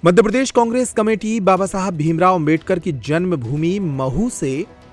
Madhya Pradesh Congress committee बाबा साहब भीमराव अंबेडकर की जन्मभूमि महू से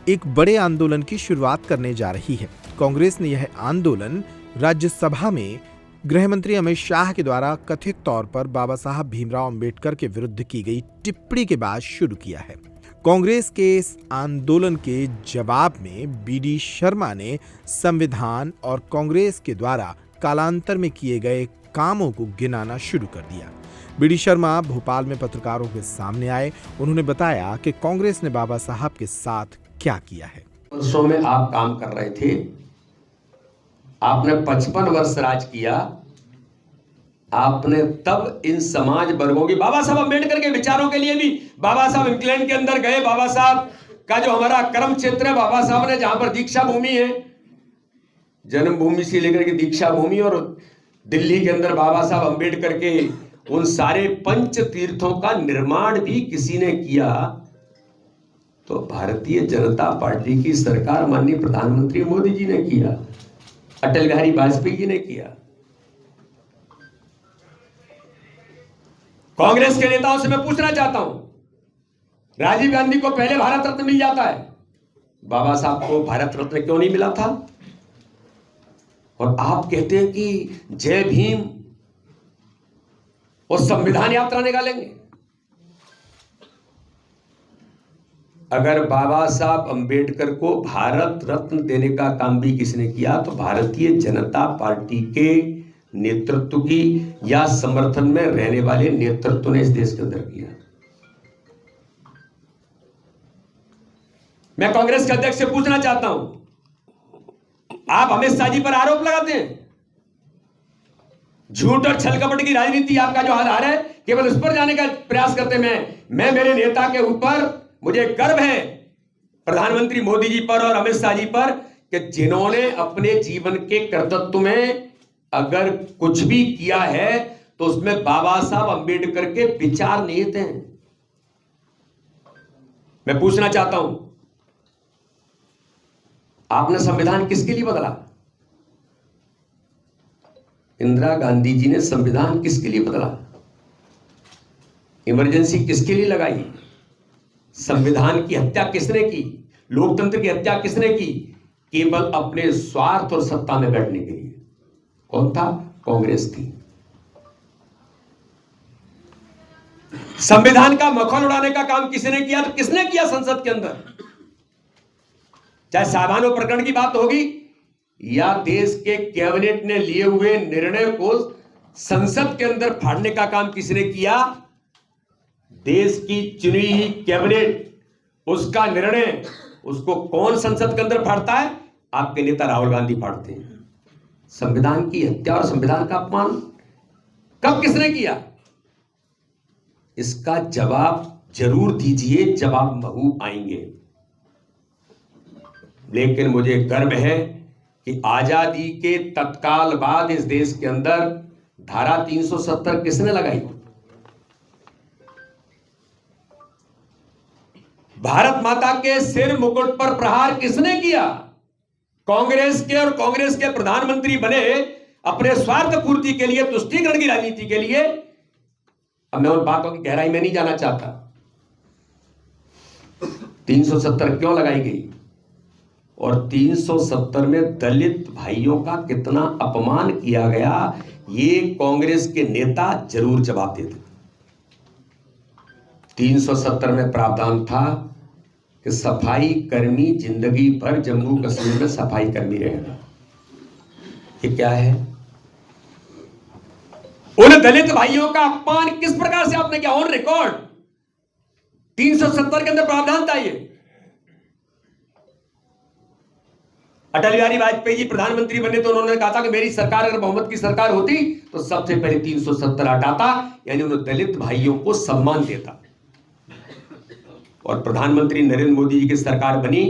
एक बड़े आंदोलन की शुरुआत करने जा रही है। कांग्रेस ने यह आंदोलन राज्यसभा में गृह मंत्री अमित शाह के द्वारा कथित तौर पर बाबा साहब भीमराव अंबेडकर के विरुद्ध की गई टिप्पणी के बाद शुरू किया है। कांग्रेस के इस आंदोलन के जवाब में बीडी शर्मा ने संविधान और कांग्रेस के द्वारा कालांतर में किए गए कामों को गिनाना शुरू कर दिया। बीडी शर्मा भोपाल में पत्रकारों के सामने आए। उन्होंने बताया कि कांग्रेस ने बाबा साहब के साथ क्या किया है। वर्षों में आप काम कर रहे थे, आपने 55 वर्ष राज किया। आपने तब इन समाज वर्गों की, बाबा साहब अंबेडकर के विचारों के लिए भी, बाबा साहब इंग्लैंड के अंदर गए, बाबा साहब का जो हमारा कर्म क्षेत्र है, बाबा साहब ने जहां पर दीक्षा भूमि है, जन्मभूमि से लेकर के दीक्षा भूमि, और दिल्ली के अंदर बाबा साहब अंबेडकर के उन सारे पंच तीर्थों का निर्माण भी किसी ने किया तो भारतीय जनता पार्टी की सरकार, माननीय प्रधानमंत्री मोदी जी ने किया, अटल बिहारी वाजपेयी जी ने किया। कांग्रेस के नेताओं से मैं पूछना चाहता हूं, राजीव गांधी को पहले भारत रत्न मिल जाता है, बाबा साहब को भारत रत्न क्यों नहीं मिला था? और आप कहते हैं कि जय भीम और संविधान यात्रा निकालेंगे। अगर बाबा साहब अंबेडकर को भारत रत्न देने का काम भी किसने किया तो भारतीय जनता पार्टी के नेतृत्व की या समर्थन में रहने वाले नेतृत्व ने इस देश के अंदर किया। मैं कांग्रेस के अध्यक्ष से पूछना चाहता हूं, आप अमित शाह जी पर आरोप लगाते हैं, झूठ और छल कपट की राजनीति आपका जो आधार है, केवल उस पर जाने का प्रयास करते हैं। मैं मेरे नेता के ऊपर मुझे गर्व है, प्रधानमंत्री मोदी जी पर और अमित शाह जी पर, कि जिन्होंने अपने जीवन के कर्तव्य में अगर कुछ भी किया है तो उसमें बाबा साहब अंबेडकर के विचार निहित हैं। मैं पूछना चाहता हूं, आपने संविधान किसके लिए बदला? इंदिरा गांधी जी ने संविधान किसके लिए बदला? इमरजेंसी किसके लिए लगाई? संविधान की हत्या किसने की? लोकतंत्र की हत्या किसने की? केवल अपने स्वार्थ और सत्ता में बैठने के लिए। कौन था? कांग्रेस थी। संविधान का मखौल उड़ाने का काम किसने किया? तो किसने किया संसद के अंदर? चाहे साहबानो प्रकरण की बात होगी या देश के कैबिनेट ने लिए हुए निर्णय को संसद के अंदर फाड़ने का काम किसने किया? देश की चुनी हुई कैबिनेट, उसका निर्णय, उसको कौन संसद के अंदर फाड़ता है? आपके नेता राहुल गांधी फाड़ते हैं। संविधान की हत्या और संविधान का अपमान कब किसने किया? इसका जवाब जरूर दीजिए जब आप महू आएंगे। लेकिन मुझे गर्व है कि आजादी के तत्काल बाद इस देश के अंदर धारा 370 किसने लगाई? भारत माता के सिर मुकुट पर प्रहार किसने किया? कांग्रेस के, और कांग्रेस के प्रधानमंत्री बने अपने स्वार्थ पूर्ति के लिए, तुष्टीकरण की राजनीति के लिए। अब मैं उन बातों की गहराई में नहीं जाना चाहता। 370 क्यों लगाई गई और 370 में दलित भाइयों का कितना अपमान किया गया, ये कांग्रेस के नेता जरूर जवाब देते। 370 में प्रावधान था कि सफाई कर्मी जिंदगी भर जम्मू कश्मीर में सफाई कर्मी रहेगा। ये क्या है? उन दलित भाइयों का अपमान किस प्रकार से आपने किया? ऑन रिकॉर्ड 370 के अंदर प्रावधान था। ये अटल बिहारी वाजपेयी जी प्रधानमंत्री बने तो उन्होंने कहा था कि मेरी सरकार अगर बहुमत की सरकार होती तो सबसे पहले 370 हटाता, यानी उन्होंने दलित भाइयों को सम्मान देता। और प्रधानमंत्री नरेंद्र मोदी जी की सरकार बनी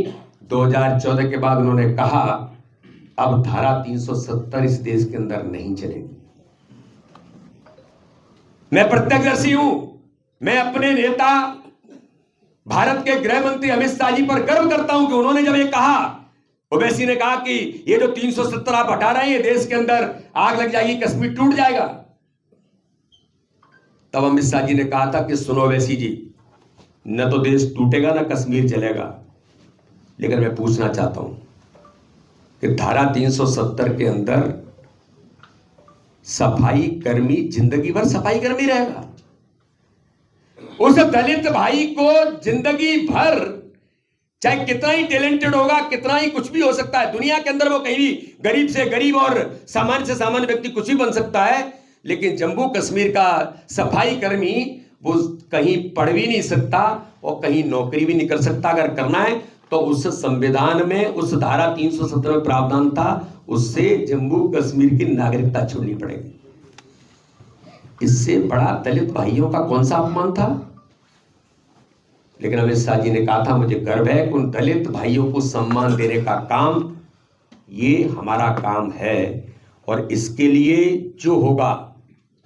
2014 के बाद, उन्होंने कहा अब धारा 370 इस देश के अंदर नहीं चलेगी। मैं प्रत्यक्षदर्शी हूं। मैं अपने नेता भारत के गृह मंत्री अमित शाह जी पर गर्व करता हूं कि उन्होंने जब ये कहा, ओवैसी ने कहा कि ये जो 370 आप हटा रहे हैं, ये देश के अंदर आग लग जाएगी, कश्मीर टूट जाएगा। तब अमित शाह जी ने कहा था कि सुनो वैसी जी, न तो देश टूटेगा न कश्मीर चलेगा। लेकिन मैं पूछना चाहता हूं कि धारा 370 के अंदर सफाई कर्मी जिंदगी भर सफाई कर्मी रहेगा। उस दलित भाई को जिंदगी भर, चाहे कितना ही टैलेंटेड होगा, कितना ही कुछ भी हो सकता है दुनिया के अंदर, वो कहीं भी गरीब से गरीब और सामान्य से सामान्य व्यक्ति कुछ भी बन सकता है, लेकिन जम्मू कश्मीर का सफाई कर्मी वो कहीं पढ़ भी नहीं सकता और कहीं नौकरी भी नहीं कर सकता। अगर करना है तो उस संविधान में, उस धारा 370 में प्रावधान था, उससे जम्मू कश्मीर की नागरिकता छोड़नी पड़ेगी। इससे बड़ा दलित भाइयों का कौन सा अपमान था? लेकिन अमित शाह जी ने कहा था, मुझे गर्व है कि उन दलित भाइयों को सम्मान देने का काम ये हमारा काम है और इसके लिए जो होगा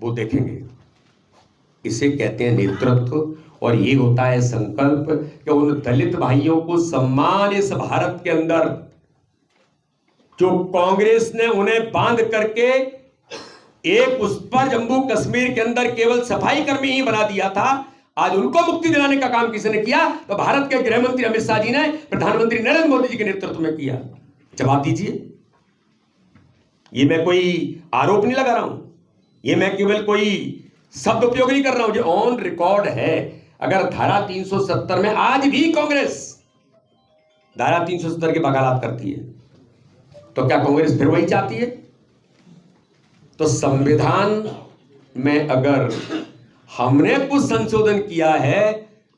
वो देखेंगे। इसे कहते हैं नेतृत्व और ये होता है संकल्प कि उन दलित भाइयों को सम्मान इस भारत के अंदर जो कांग्रेस ने उन्हें बांध करके एक उस पर जम्मू कश्मीर के अंदर केवल सफाई कर्मी ही बना दिया था, आज उनको मुक्ति दिलाने का काम किसने किया? तो भारत के गृह मंत्री अमित शाह जी ने प्रधानमंत्री नरेंद्र मोदी जी के नेतृत्व में किया। जवाब दीजिए। ये मैं कोई आरोप नहीं लगा रहा हूं, ये मैं केवल कोई शब्द उपयोग नहीं कर रहा हूं, जो ऑन रिकॉर्ड है। अगर धारा 370 में आज भी कांग्रेस धारा 370 की वकालत करती है तो क्या कांग्रेस फिर वही चाहती है? तो संविधान में अगर हमने कुछ संशोधन किया है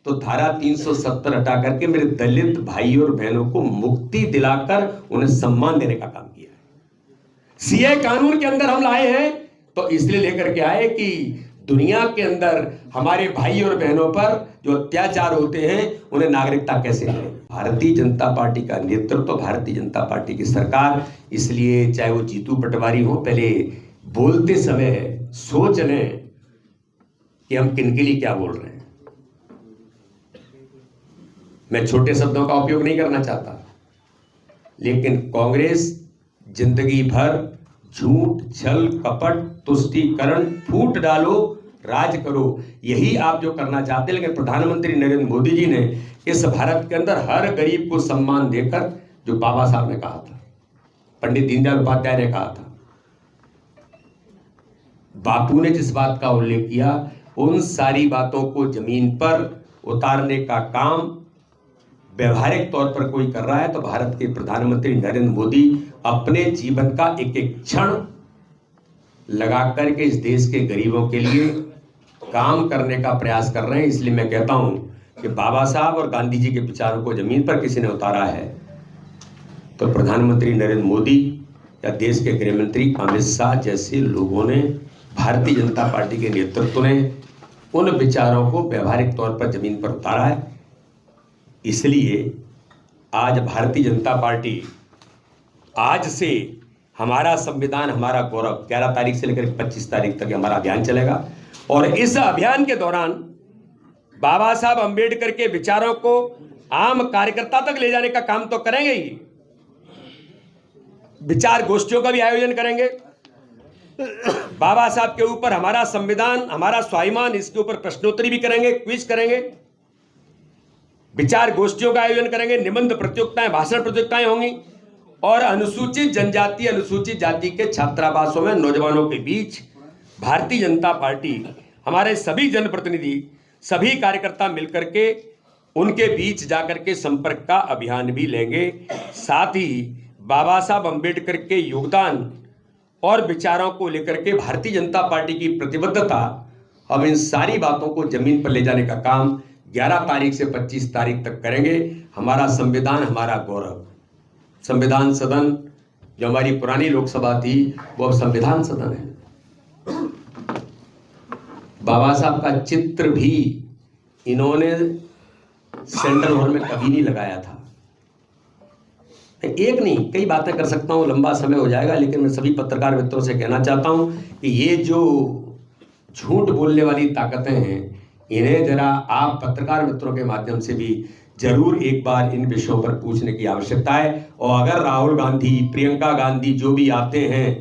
तो धारा 370 हटा करके मेरे दलित भाई और बहनों को मुक्ति दिलाकर उन्हें सम्मान देने का काम किया है। सीए कानून के अंदर हम लाए हैं तो इसलिए लेकर के आए कि दुनिया के अंदर हमारे भाई और बहनों पर जो अत्याचार होते हैं उन्हें नागरिकता कैसे मिले। भारतीय जनता पार्टी का नेतृत्व, भारतीय जनता पार्टी की सरकार, इसलिए चाहे वो जीतू पटवारी हो, पहले बोलते समय सोच लें कि हम किन के लिए क्या बोल रहे हैं। मैं छोटे शब्दों का उपयोग नहीं करना चाहता, लेकिन कांग्रेस जिंदगी भर झूठ, छल, कपट, तुष्टीकरण, फूट डालो, राज करो, यही आप जो करना चाहते हैं। लेकिन प्रधानमंत्री नरेंद्र मोदी जी ने इस भारत के अंदर हर गरीब को सम्मान देकर, जो बाबा साहब ने कहा था, पंडित दीनदयाल उपाध्याय ने कहा था, बापू ने जिस बात का उल्लेख किया, उन सारी बातों को जमीन पर उतारने का काम व्यवहारिक तौर पर कोई कर रहा है तो भारत के प्रधानमंत्री नरेंद्र मोदी अपने जीवन का एक एक क्षण लगा करके इस देश के गरीबों के लिए काम करने का प्रयास कर रहे हैं। इसलिए मैं कहता हूं कि बाबा साहब और गांधी जी के विचारों को जमीन पर किसी ने उतारा है तो प्रधानमंत्री नरेंद्र मोदी या देश के गृह मंत्री अमित शाह जैसे लोगों ने, भारतीय जनता पार्टी के नेतृत्व ने उन विचारों को व्यवहारिक तौर पर जमीन पर उतारा है। इसलिए आज भारतीय जनता पार्टी, आज से हमारा संविधान हमारा गौरव 11 तारीख से लेकर 25 तारीख तक हमारा अभियान चलेगा और इस अभियान के दौरान बाबा साहब अंबेडकर के विचारों को आम कार्यकर्ता तक ले जाने का काम तो करेंगे ही, विचार गोष्ठियों का भी आयोजन करेंगे। बाबा साहब के ऊपर हमारा संविधान, हमारा स्वाभिमान, इसके ऊपर प्रश्नोत्तरी भी करेंगे, क्विज करेंगे, विचार गोष्ठियों का आयोजन करेंगे, निबंध प्रतियोगिताएं, भाषण प्रतियोगिताएं होंगी और अनुसूचित जनजाति, अनुसूचित जाति के छात्रावासों में नौजवानों के बीच भारतीय जनता पार्टी, हमारे सभी जनप्रतिनिधि, सभी कार्यकर्ता मिलकर के उनके बीच जाकर के संपर्क का अभियान भी लेंगे। साथ ही बाबा साहब अंबेडकर के योगदान और विचारों को लेकर के भारतीय जनता पार्टी की प्रतिबद्धता, हम इन सारी बातों को जमीन पर ले जाने का काम 11 तारीख से 25 तारीख तक करेंगे। हमारा संविधान हमारा गौरव, संविधान सदन जो हमारी पुरानी लोकसभा थी वो अब संविधान सदन है। बाबा साहब का चित्र भी इन्होंने सेंट्रल हॉल में कभी नहीं लगाया था। एक नहीं, कई बातें कर सकता हूं, लंबा समय हो जाएगा, लेकिन मैं सभी पत्रकार मित्रों से कहना चाहता हूं कि ये जो झूठ बोलने वाली ताकतें हैं, इन्हें जरा आप पत्रकार मित्रों के माध्यम से भी जरूर एक बार इन विषयों पर पूछने की आवश्यकता है। और अगर राहुल गांधी, प्रियंका गांधी जो भी आते हैं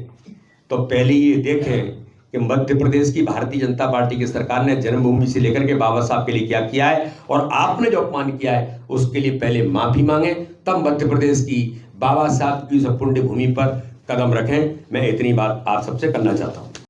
तो पहले ये देखें कि मध्य प्रदेश की भारतीय जनता पार्टी की सरकार ने जन्मभूमि से लेकर के बाबा साहब के लिए क्या किया है और आपने जो अपमान किया है उसके लिए पहले माफी मांगे, तब मध्य प्रदेश की बाबा साहब की उस पुण्य भूमि पर कदम रखें। मैं इतनी बात आप सबसे करना चाहता हूं।